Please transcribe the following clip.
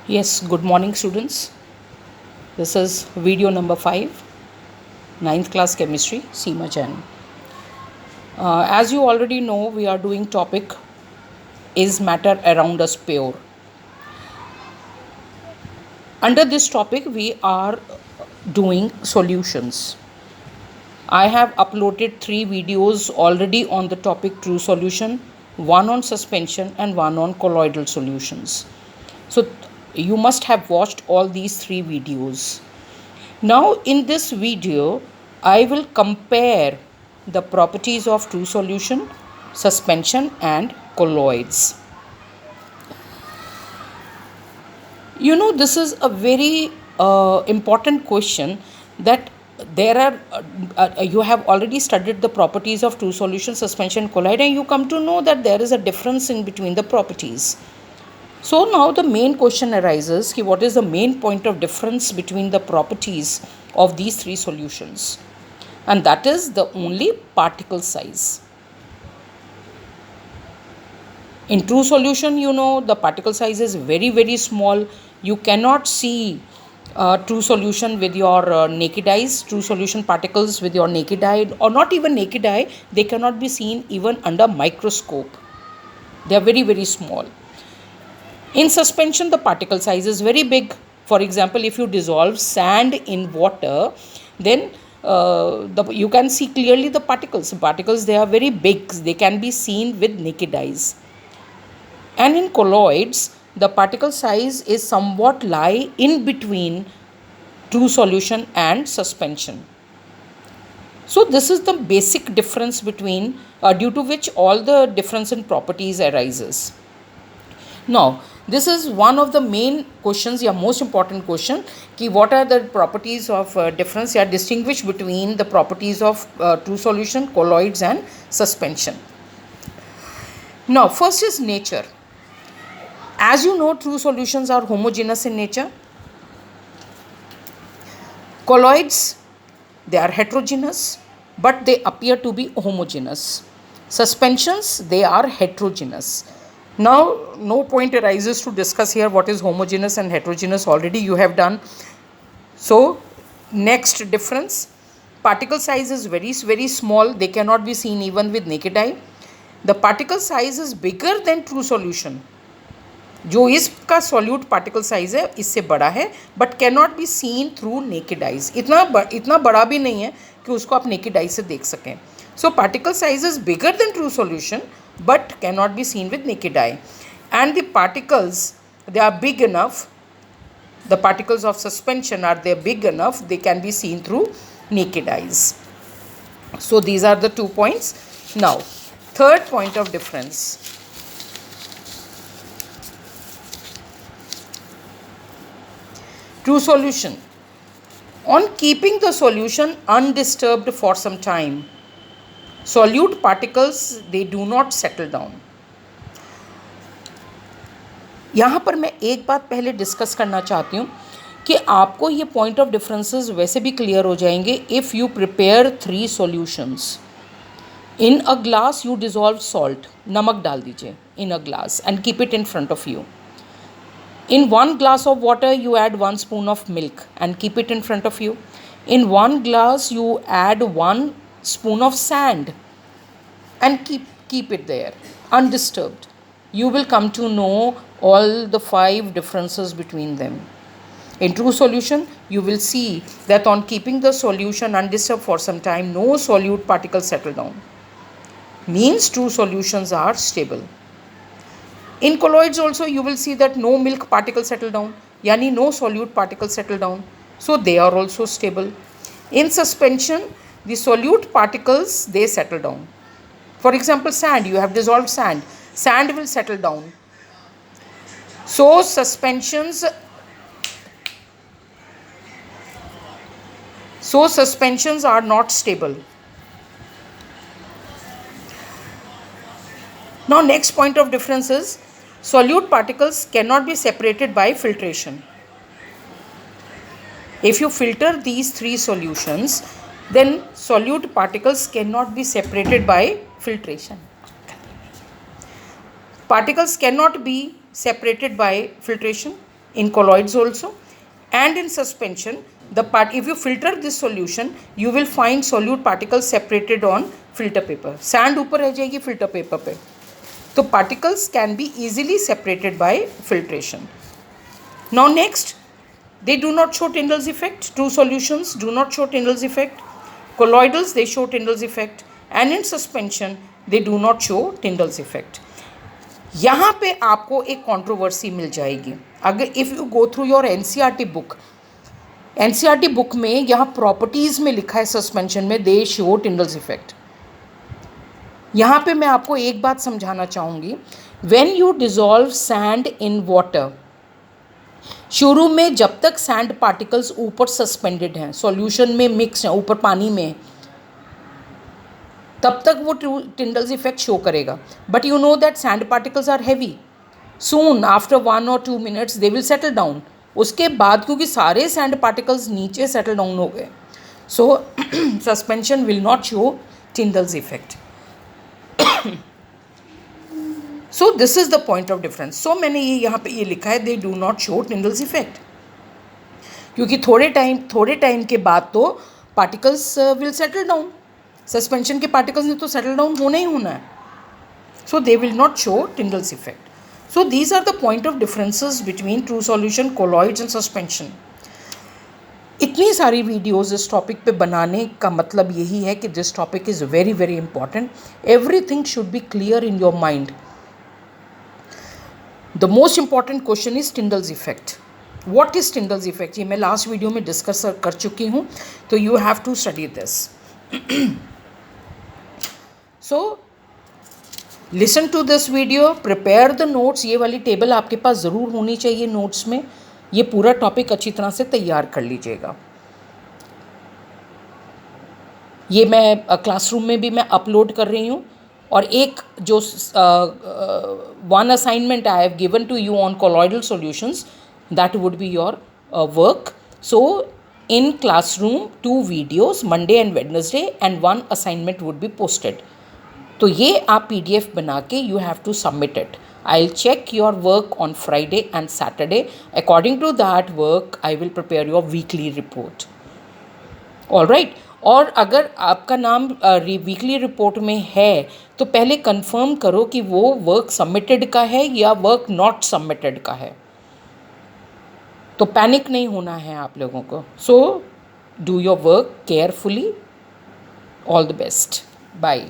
Yes, good morning, students. This is video number 5, ninth class chemistry, Seema Jain. As you already know, we are doing topic is matter around us pure. Under this topic, we are doing solutions. I have uploaded 3 videos already on the topic true solution, one on suspension and one on colloidal solutions. So you must have watched all these 3 videos. Now in this video, I will compare the properties of true solution, suspension and colloids. You know, this is a very important question that there are, you have already studied the properties of true solution, suspension, colloid, and you come to know that there is a difference in between the properties. So now the main question arises, what is the main point of difference between the properties of these 3 solutions? And that is the only particle size. In true solution, you know, the particle size is very, very small. You cannot see true solution with your naked eyes, true solution particles with your naked eye, or not even naked eye, they cannot be seen even under microscope. They are very, very small. In suspension, the particle size is very big. For example, if you dissolve sand in water, then you can see clearly the particles. Particles, they are very big. They can be seen with naked eyes. And in colloids, the particle size is somewhat lie in between true solution and suspension. So this is the basic difference between, due to which all the difference in properties arises. Now, this is one of the main questions, most important question, ki what are the properties of difference, distinguish between the properties of true solution, colloids and suspension. Now, first is nature. As you know, true solutions are homogeneous in nature. Colloids, they are heterogeneous, but they appear to be homogeneous. Suspensions, they are heterogeneous. Now, no point arises to discuss here what is homogeneous and heterogeneous, already you have done. So, next difference, particle size is very, very small, they cannot be seen even with naked eye. The particle size is bigger than true solution. जो इसका solute particle size है इससे बड़ा है but can not be seen through naked eyes. इतना बड़ा भी नहीं है कि उसको आप नेकेड आइज से देख सकें. So particle size is bigger than true solution but cannot be seen with naked eye, and the particles, they are big enough, the particles of suspension are they big enough, they can be seen through naked eyes. So these are the 2 points. Now third point of difference, true solution, on keeping the solution undisturbed for some time, solute particles, they do not settle down. यहाँ पर मैं एक बात पहले discuss करना चाहती हूँ कि आपको ये पॉइंट ऑफ डिफरेंसेस वैसे भी क्लियर हो जाएंगे if you prepare 3 solutions. In a glass you dissolve salt, नमक डाल दीजिए in a glass and keep it in front of you. In 1 glass of water, you add 1 spoon of milk and keep it in front of you. In 1 glass, you add 1 spoon of sand and keep it there undisturbed. You will come to know all the 5 differences between them. In true solution, you will see that on keeping the solution undisturbed for some time, no solute particles settle down. Means true solutions are stable. In colloids also, you will see that no milk particles settle down, yani no solute particles settle down. So they are also stable. In suspension, the solute particles, they settle down. For example, sand, you have dissolved sand. Sand will settle down. So suspensions are not stable. Now next point of difference is, solute particles cannot be separated by filtration. If you filter these 3 solutions, then solute particles cannot be separated by filtration. Particles cannot be separated by filtration. in colloids also, and in suspension the part, if you filter this solution you will find solute particles separated on filter paper. sand ऊपर रह जाएगी filter paper पे, तो particles can be easily separated by filtration. Now next, they do not show Tyndall's effect. True solutions do not show Tyndall's effect. Colloidals, they show Tyndall's effect, and in suspension they do not show Tyndall's effect. यहाँ पे आपको एक controversy मिल जाएगी अगर if you go through your NCERT book. NCERT book में यहाँ properties में लिखा है सस्पेंशन में दे शो टिंडल्स इफेक्ट. यहाँ पे मैं आपको एक बात समझाना चाहूँगी. When you dissolve sand in water, शुरू में जब तक सैंड पार्टिकल्स ऊपर सस्पेंडेड हैं, सॉल्यूशन में मिक्स हैं, ऊपर पानी में, तब तक वो टिंडल्स इफेक्ट शो करेगा. But you know that sand particles are heavy. Soon after 1 or 2 minutes they will settle down. उसके बाद क्योंकि सारे सैंड पार्टिकल्स नीचे सेटल डाउन हो गए, so suspension will not show Tyndall's effect. So this is the point of difference. So मैंने ये यहाँ पे ये लिखा है they do not show Tyndall's effect, क्योंकि थोड़े टाइम के बाद तो particles will settle down. Suspension के पार्टिकल्स ने तो सेटल डाउन होना ही होना है. So they will not show Tyndall's effect. So these are the point of differences between true solution, colloids and suspension. इतनी सारी वीडियोज़ इस टॉपिक पे बनाने का मतलब यही है कि this topic is very very important. Everything should be clear in your mind. The most important question is Tyndall's effect. What is Tyndall's effect, ये मैं लास्ट वीडियो में डिस्कस कर चुकी हूँ, तो you have to study this. So listen to this video, prepare the notes. ये वाली table आपके पास ज़रूर होनी चाहिए नोट्स में. ये पूरा टॉपिक अच्छी तरह से तैयार कर लीजिएगा. ये मैं क्लासरूम में भी मैं अपलोड कर रही हूँ. और एक जो one assignment I have given to you on colloidal solutions, that would be your work. So in classroom 2 videos Monday and Wednesday and 1 assignment would be posted. तो ये आप PDF बना के you have to submit it. I will check your work on Friday and Saturday. According to that work I will prepare your weekly report. All right. और अगर आपका नाम weekly report में है तो पहले कंफर्म करो कि वो वर्क सबमिटेड का है या वर्क नॉट सबमिटेड का है. तो पैनिक नहीं होना है आप लोगों को. So do your work carefully. All the best. Bye.